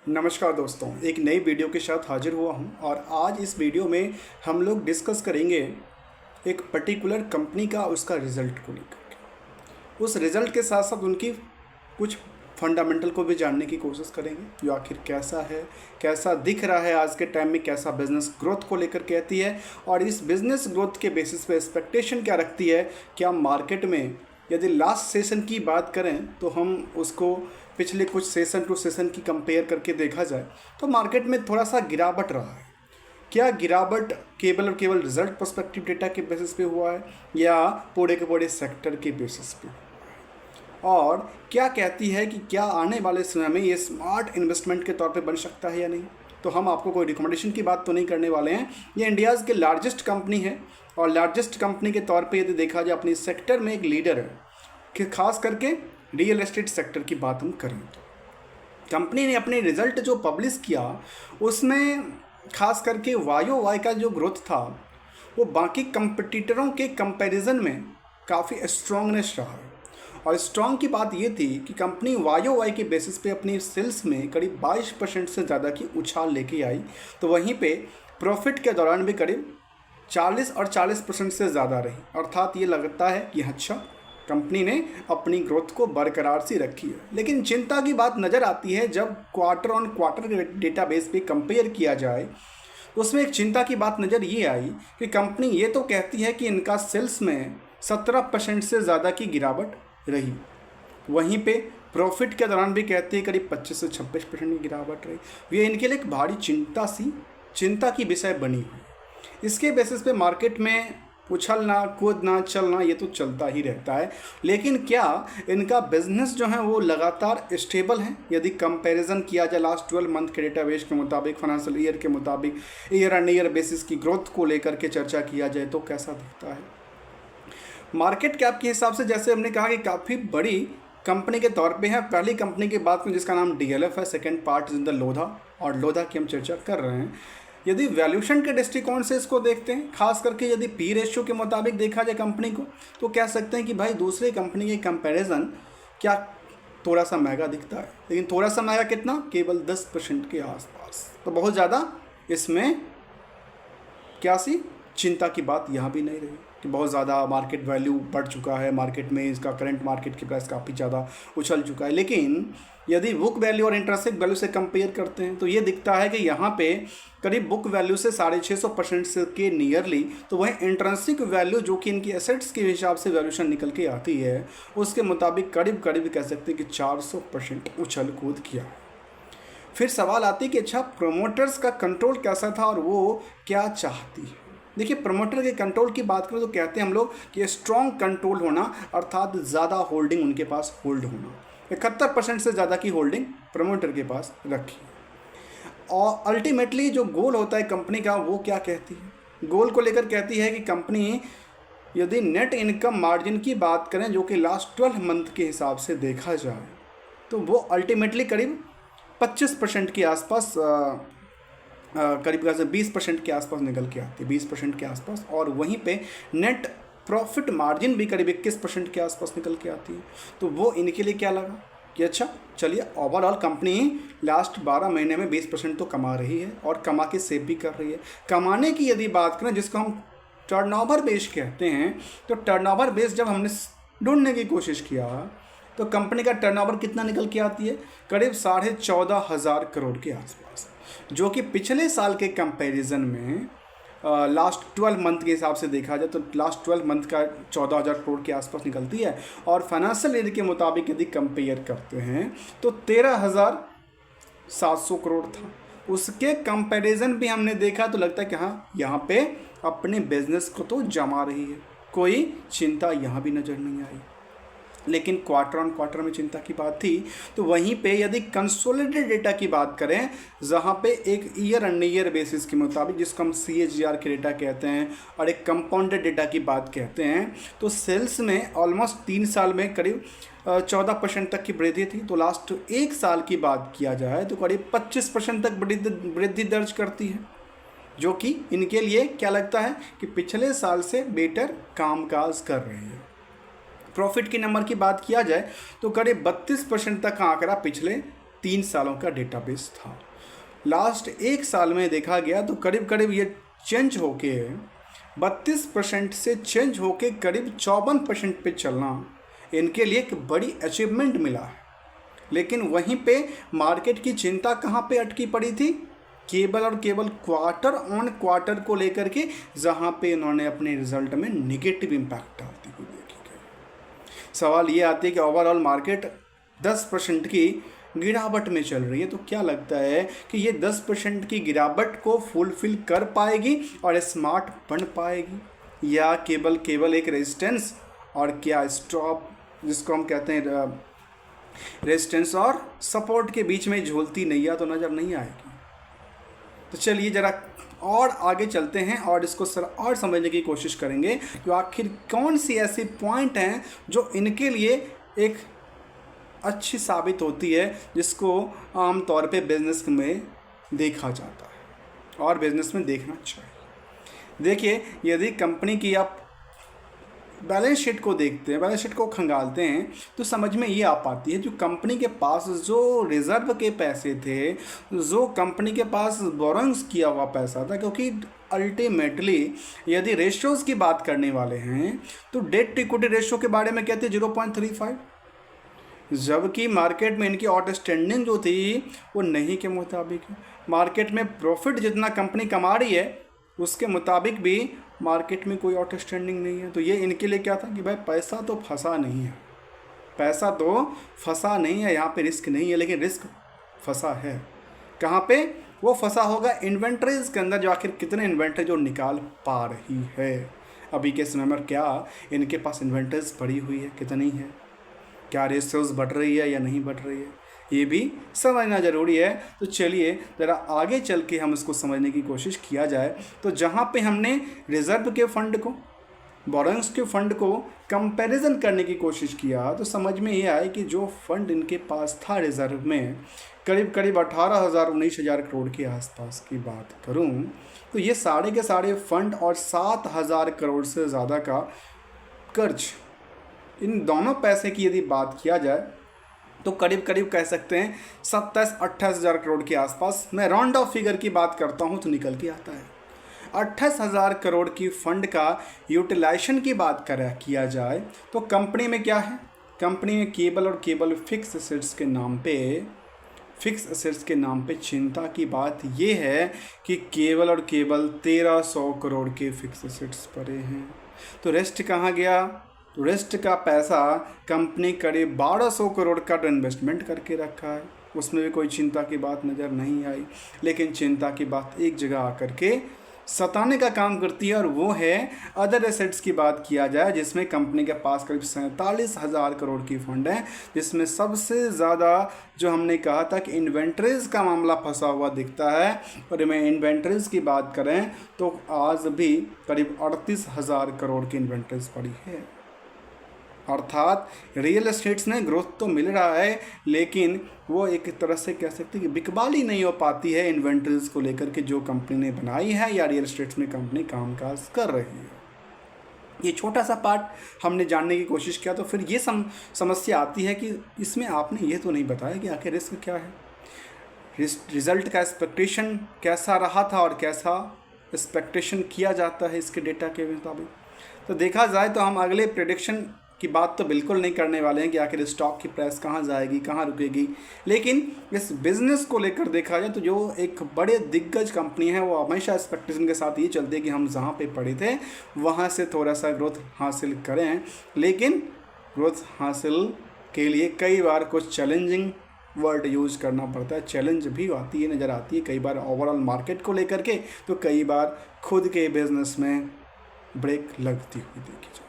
नमस्कार दोस्तों, एक नई वीडियो के साथ हाजिर हुआ हूं और आज इस वीडियो में हम लोग डिस्कस करेंगे एक पर्टिकुलर कंपनी का उसका रिज़ल्ट को लेकर के। उस रिज़ल्ट के साथ साथ उनकी कुछ फंडामेंटल को भी जानने की कोशिश करेंगे, जो आखिर कैसा है, कैसा दिख रहा है आज के टाइम में, कैसा बिज़नेस ग्रोथ को लेकर कहती है और इस बिज़नेस ग्रोथ के बेसिस पे एक्सपेक्टेशन क्या रखती है। क्या मार्केट में यदि लास्ट सेशन की बात करें तो हम उसको पिछले कुछ सेशन टू सेशन की कंपेयर करके देखा जाए तो मार्केट में थोड़ा सा गिरावट रहा है। क्या गिरावट केवल और केवल रिजल्ट पर्सपेक्टिव डेटा के बेसिस पे हुआ है या पूरे के पूरे सेक्टर के बेसिस पे, और क्या कहती है कि क्या आने वाले समय में ये स्मार्ट इन्वेस्टमेंट के तौर पे बन सकता है या नहीं। तो हम आपको कोई रिकमेंडेशन की बात तो नहीं करने वाले हैं। ये इंडियाज़ के लार्जेस्ट कंपनी है और लार्जेस्ट कंपनी के तौर पे यदि देखा जाए अपनी सेक्टर में एक लीडर है कि खास करके रियल एस्टेट सेक्टर की बात हम करें तो कंपनी ने अपने रिज़ल्ट जो पब्लिश किया उसमें खास करके वाई का जो ग्रोथ था वो बाकी कंपटीटरों के कंपैरिजन में काफ़ी स्ट्रॉन्गनेस रहा है। और स्ट्रॉन्ग की बात ये थी कि कंपनी वाई के बेसिस पे अपनी सेल्स में करीब 22% से ज़्यादा की उछाल लेके आई, तो वहीं पे प्रॉफिट के दौरान भी करीब 40 और 40% से ज़्यादा रही। अर्थात ये लगता है कि अच्छा, कंपनी ने अपनी ग्रोथ को बरकरार सी रखी है। लेकिन चिंता की बात नज़र आती है जब क्वार्टर ऑन क्वार्टर डेटाबेस पे कंपेयर किया जाए, उसमें एक चिंता की बात नज़र ये आई कि कंपनी ये तो कहती है कि इनका सेल्स में 17% से ज़्यादा की गिरावट रही, वहीं पे प्रॉफिट के दौरान भी कहती है करीब 25 से 26% की गिरावट रही। ये इनके लिए एक भारी चिंता की विषय बनी हुई। इसके बेसिस पे मार्केट में उछलना कूदना चलना ये तो चलता ही रहता है। लेकिन क्या इनका बिजनेस जो है वो लगातार स्टेबल है? यदि कंपैरिजन किया जाए लास्ट 12 मंथ के डेटाबेस के मुताबिक, फाइनेंशियल ईयर के मुताबिक, ईयर ऑन ईयर बेसिस की ग्रोथ को लेकर के चर्चा किया जाए तो कैसा दिखता है? मार्केट कैप के हिसाब से जैसे हमने कहा कि काफ़ी बड़ी कंपनी के तौर पे है। पहली कंपनी की बात करें जिसका नाम DLF है, second part is the Lodha, और लोधा की हम चर्चा कर रहे हैं। यदि वैल्यूशन के दृष्टिकोण से इसको देखते हैं, खास करके यदि पी रेशियो के मुताबिक देखा जाए कंपनी को, तो कह सकते हैं कि भाई दूसरे कंपनी के कंपैरिजन क्या थोड़ा सा महंगा दिखता है। लेकिन थोड़ा सा महंगा कितना? केवल 10% के आसपास। तो बहुत ज़्यादा इसमें क्या सी चिंता की बात यहाँ भी नहीं रही कि बहुत ज़्यादा मार्केट वैल्यू बढ़ चुका है, मार्केट में इसका करंट मार्केट की प्राइस काफ़ी ज़्यादा उछल चुका है। लेकिन यदि बुक वैल्यू और इंट्रिंसिक वैल्यू से कंपेयर करते हैं तो ये दिखता है कि यहाँ पे करीब बुक वैल्यू से 650% से के नियरली, तो वहीं इंट्रिंसिक वैल्यू जो कि इनकी एसेट्स के हिसाब से वैल्यूशन निकल के आती है उसके मुताबिक करीब कह सकते हैं कि 400% उछल कूद किया। फिर सवाल आती है कि अच्छा, प्रोमोटर्स का कंट्रोल कैसा था और वो क्या चाहती है। देखिए, प्रमोटर के कंट्रोल की बात करें तो कहते हैं हम लोग कि स्ट्रॉन्ग कंट्रोल होना, अर्थात ज़्यादा होल्डिंग उनके पास होल्ड होना। 71% से ज़्यादा की होल्डिंग प्रमोटर के पास रखी। और अल्टीमेटली जो गोल होता है कंपनी का वो क्या कहती है? गोल को लेकर कहती है कि कंपनी यदि नेट इनकम मार्जिन की बात करें जो कि लास्ट 12 मंथ के हिसाब से देखा जाए तो वो अल्टीमेटली करीब 25% के आसपास, करीब 20% के आसपास निकल के आती है, 20% के आसपास। और वहीं पे नेट प्रॉफिट मार्जिन भी करीब 21% के आसपास निकल के आती है। तो वो इनके लिए क्या लगा कि अच्छा चलिए, ओवरऑल कंपनी लास्ट 12 महीने में 20% तो कमा रही है और कमा के सेव भी कर रही है। कमाने की यदि बात करें जिसको हम टर्नओवर बेस कहते हैं, तो टर्नओवर बेस जब हमने ढूंढने की कोशिश किया तो कंपनी का टर्नओवर कितना निकल के आती है? करीब 14,500 करोड़ के आसपास, जो कि पिछले साल के कंपैरिजन में लास्ट 12 मंथ के हिसाब से देखा जाए तो लास्ट 12 मंथ का 14,000 करोड़ के आसपास निकलती है। और फाइनेंशियल ईयर के मुताबिक यदि कंपेयर करते हैं तो 13,700 करोड़ था। उसके कंपैरिजन भी हमने देखा तो लगता है कि हाँ, यहाँ पे अपने बिजनेस को तो जमा रही है, कोई चिंता यहाँ भी नज़र नहीं आई। लेकिन क्वार्टर ऑन क्वार्टर में चिंता की बात थी। तो वहीं पे यदि कंसोलिडेटेड डेटा की बात करें, जहाँ पे एक ईयर ऑन ईयर बेसिस के मुताबिक, जिसको हम CAGR के डेटा कहते हैं और एक कंपाउंडेड डेटा की बात कहते हैं, तो सेल्स में ऑलमोस्ट 3 साल में करीब 14% तक की वृद्धि थी। तो लास्ट 1 साल की बात किया जाए तो करीब 25% तक वृद्धि दर्ज करती है, जो कि इनके लिए क्या लगता है कि पिछले साल से बेटर कामकाज कर रही है। प्रॉफिट के नंबर की बात किया जाए तो करीब 32% तक का आंकड़ा पिछले 3 सालों का डेटाबेस था। लास्ट 1 साल में देखा गया तो करीब करीब ये चेंज होके 32% से चेंज होके करीब 54% पे चलना इनके लिए एक बड़ी अचीवमेंट मिला है। लेकिन वहीं पे मार्केट की चिंता कहाँ पे अटकी पड़ी थी? केवल और केवल क्वार्टर ऑन क्वार्टर को लेकर के, जहाँ पे इन्होंने अपने रिजल्ट में निगेटिव इम्पैक्ट डालती हुई देखी गई। सवाल ये आती है कि ओवरऑल मार्केट 10% की गिरावट में चल रही है, तो क्या लगता है कि ये 10% की गिरावट को फुलफिल कर पाएगी और स्मार्ट बन पाएगी, या केवल एक रेजिस्टेंस और क्या स्टॉप, जिसको हम कहते हैं रेजिस्टेंस और सपोर्ट के बीच में झूलती नैया तो नज़र नहीं आएगी? तो चलिए ज़रा और आगे चलते हैं और इसको और समझने की कोशिश करेंगे कि आखिर कौन सी ऐसी पॉइंट हैं जो इनके लिए एक अच्छी साबित होती है, जिसको आम तौर पे बिजनेस में देखा जाता है और बिजनेस में देखना चाहिए। देखिए, यदि कंपनी की आप बैलेंस शीट को देखते हैं, बैलेंस शीट को खंगालते हैं, तो समझ में ये आ पाती है जो कंपनी के पास जो रिजर्व के पैसे थे, जो कंपनी के पास बोरोइंग्स किया हुआ पैसा था, क्योंकि अल्टीमेटली यदि रेशियोज़ की बात करने वाले हैं तो डेट टू इक्विटी रेशियो के बारे में कहते हैं 0.35, जबकि मार्केट में इनकी आउटस्टैंडिंग जो थी वो नहीं के मुताबिक है। मार्केट में प्रॉफिट जितना कंपनी कमा रही है उसके मुताबिक भी मार्केट में कोई आउटस्टैंडिंग नहीं है। तो ये इनके लिए क्या था कि भाई पैसा तो फंसा नहीं है, पैसा तो फंसा नहीं है, यहाँ पे रिस्क नहीं है, लेकिन रिस्क फंसा है। कहाँ पे वो फंसा होगा? इन्वेंट्रीज के अंदर, जो आखिर कितने इन्वेंट्री जो निकाल पा रही है अभी के समय में, क्या इनके पास इन्वेंट्रीज पड़ी हुई है, कितनी है, क्या रेशियोज बढ़ रही है या नहीं बढ़ रही है, ये भी समझना ज़रूरी है। तो चलिए ज़रा आगे चल के हम इसको समझने की कोशिश किया जाए। तो जहाँ पे हमने रिज़र्व के फंड को, बोरोइंग्स के फंड को कंपैरिजन करने की कोशिश किया, तो समझ में ये आया कि जो फंड इनके पास था रिज़र्व में, करीब करीब 18,000-19,000 करोड़ के आसपास की बात करूँ, तो ये सारे के सारे फंड और 7,000 करोड़ से ज़्यादा का कर्ज, इन दोनों पैसे की यदि बात किया जाए तो करीब करीब कह सकते हैं 27-28 हज़ार करोड़ के आसपास। मैं राउंड ऑफ फिगर की बात करता हूं तो निकल के आता है 28,000 करोड़ की फंड का यूटिलाइजेशन की बात किया जाए तो कंपनी में क्या है? कंपनी में केवल और केवल फिक्स एसेट्स के नाम पे चिंता की बात ये है कि केवल और केवल 1,300 करोड़ के फिक्स एसेट्स पड़े हैं। तो रेस्ट कहाँ गया? रेस्ट का पैसा कंपनी करीब 1,200 करोड़ का इन्वेस्टमेंट करके रखा है, उसमें भी कोई चिंता की बात नज़र नहीं आई। लेकिन चिंता की बात एक जगह आकर के सताने का काम करती है, और वो है अदर एसेट्स की बात किया जाए, जिसमें कंपनी के पास करीब 47,000 करोड़ की फंड है, जिसमें सबसे ज़्यादा जो हमने कहा था कि इन्वेंट्रीज का मामला फंसा हुआ दिखता है। और मैं इन्वेंट्रीज की बात करें तो आज भी करीब 38,000 करोड़ की इन्वेंट्रीज पड़ी है। अर्थात रियल एस्टेट्स में ग्रोथ तो मिल रहा है, लेकिन वो एक तरह से कह सकते हैं कि बिकबाली नहीं हो पाती है इन्वेंट्रीज को लेकर के जो कंपनी ने बनाई है या रियल एस्टेट्स में कंपनी कामकाज कर रही है। ये छोटा सा पार्ट हमने जानने की कोशिश किया, तो फिर ये समस्या आती है कि इसमें आपने ये तो नहीं बताया कि आखिर रिस्क क्या है, रिजल्ट का एक्सपेक्टेशन कैसा रहा था और कैसा एक्सपेक्टेशन किया जाता है इसके डेटा के मुताबिक। तो देखा जाए तो हम अगले प्रेडिक्शन की बात तो बिल्कुल नहीं करने वाले हैं कि आखिर स्टॉक की प्राइस कहाँ जाएगी, कहाँ रुकेगी, लेकिन इस बिज़नेस को लेकर देखा जाए तो जो एक बड़े दिग्गज कंपनी है वो हमेशा एक्सपेक्टेशन के साथ ये चलती है कि हम जहाँ पे पड़े थे वहाँ से थोड़ा सा ग्रोथ हासिल करें। लेकिन ग्रोथ हासिल के लिए कई बार कुछ चैलेंजिंग वर्ड यूज़ करना पड़ता है, चैलेंज भी आती है, नज़र आती है कई बार ओवरऑल मार्केट को लेकर के, तो कई बार खुद के बिज़नेस में ब्रेक लगती हुई देखी जाती है।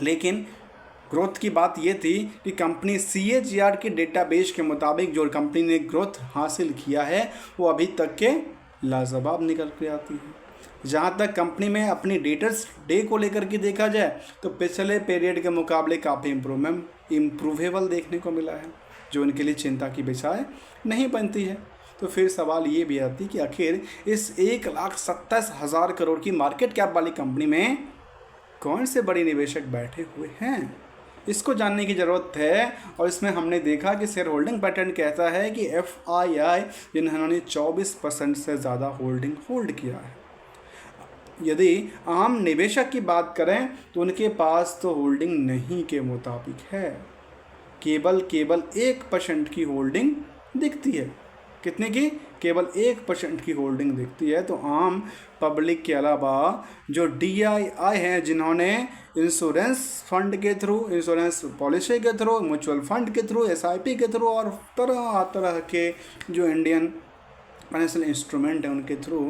लेकिन ग्रोथ की बात ये थी कि कंपनी CAGR के डेटाबेस के मुताबिक जो कंपनी ने ग्रोथ हासिल किया है वो अभी तक के लाजवाब निकल के आती है। जहाँ तक कंपनी में अपनी डेटर्स डे को लेकर के देखा जाए तो पिछले पीरियड के मुकाबले काफ़ी इम्प्रूवेबल देखने को मिला है, जो उनके लिए चिंता की विषय नहीं बनती है। तो फिर सवाल ये भी आती कि आखिर इस 1,27,000 करोड़ की मार्केट कैप वाली कंपनी में कौन से बड़े निवेशक बैठे हुए हैं? इसको जानने की ज़रूरत है। और इसमें हमने देखा कि शेयर होल्डिंग पैटर्न कहता है कि FII जिन्होंने 24% से ज़्यादा होल्डिंग होल्ड किया है। यदि आम निवेशक की बात करें तो उनके पास तो होल्डिंग नहीं के मुताबिक है, केवल 1% की होल्डिंग दिखती है। कितने की? केवल 1% की होल्डिंग दिखती है। तो आम पब्लिक के अलावा जो DII हैं, जिन्होंने इंश्योरेंस फंड के थ्रू, इंश्योरेंस पॉलिसी के थ्रू, म्यूचुअल फंड के थ्रू, SIP के थ्रू और तरह तरह के जो इंडियन फाइनेंशियल इंस्ट्रूमेंट है उनके थ्रू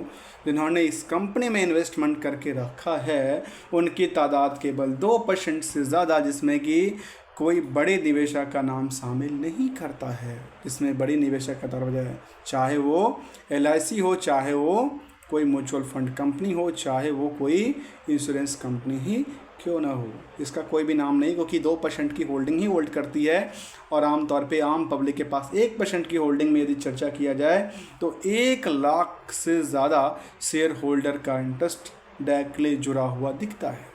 जिन्होंने इस कंपनी में इन्वेस्टमेंट करके रखा है, उनकी तादाद केवल 2% से ज़्यादा, जिसमें कि कोई बड़े निवेशक का नाम शामिल नहीं करता है। इसमें बड़ी निवेशक का दर्जा है, चाहे वो LIC हो, चाहे वो कोई म्यूचुअल फंड कंपनी हो, चाहे वो कोई इंश्योरेंस कंपनी ही क्यों ना हो, इसका कोई भी नाम नहीं, क्योंकि 2% की होल्डिंग ही होल्ड करती है। और आमतौर पे आम पब्लिक के पास 1% की होल्डिंग में यदि चर्चा किया जाए तो 1 लाख से ज़्यादा शेयर होल्डर का इंटरेस्ट डायरेक्टली जुड़ा हुआ दिखता है।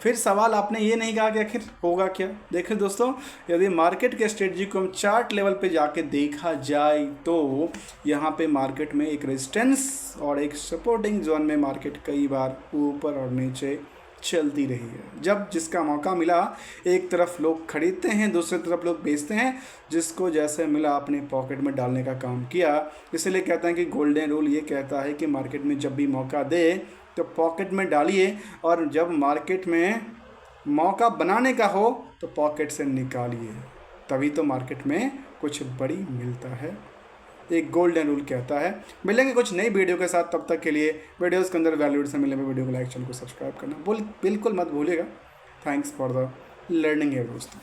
फिर सवाल आपने ये नहीं कहा कि आखिर होगा क्या। देखिए दोस्तों, यदि मार्केट के स्ट्रेटजी को हम चार्ट लेवल पे जाके देखा जाए तो यहाँ पे मार्केट में एक रेजिस्टेंस और एक सपोर्टिंग जोन में मार्केट कई बार ऊपर और नीचे चलती रही है। जब जिसका मौका मिला, एक तरफ लोग खरीदते हैं, दूसरी तरफ लोग बेचते हैं, जिसको जैसे मिला अपने पॉकेट में डालने का काम किया। इसलिए कहते हैं कि गोल्डन रूल ये कहता है कि मार्केट में जब भी मौका दे तो पॉकेट में डालिए, और जब मार्केट में मौका बनाने का हो तो पॉकेट से निकालिए, तभी तो मार्केट में कुछ बड़ी मिलता है। एक गोल्डन रूल कहता है। मिलेंगे कुछ नई वीडियो के साथ, तब तक के लिए वीडियोस के अंदर वैल्यूड से मिले वीडियो को लाइक, चैनल को सब्सक्राइब करना बिल्कुल मत भूलिएगा। थैंक्स फॉर द लर्निंग है दोस्तों।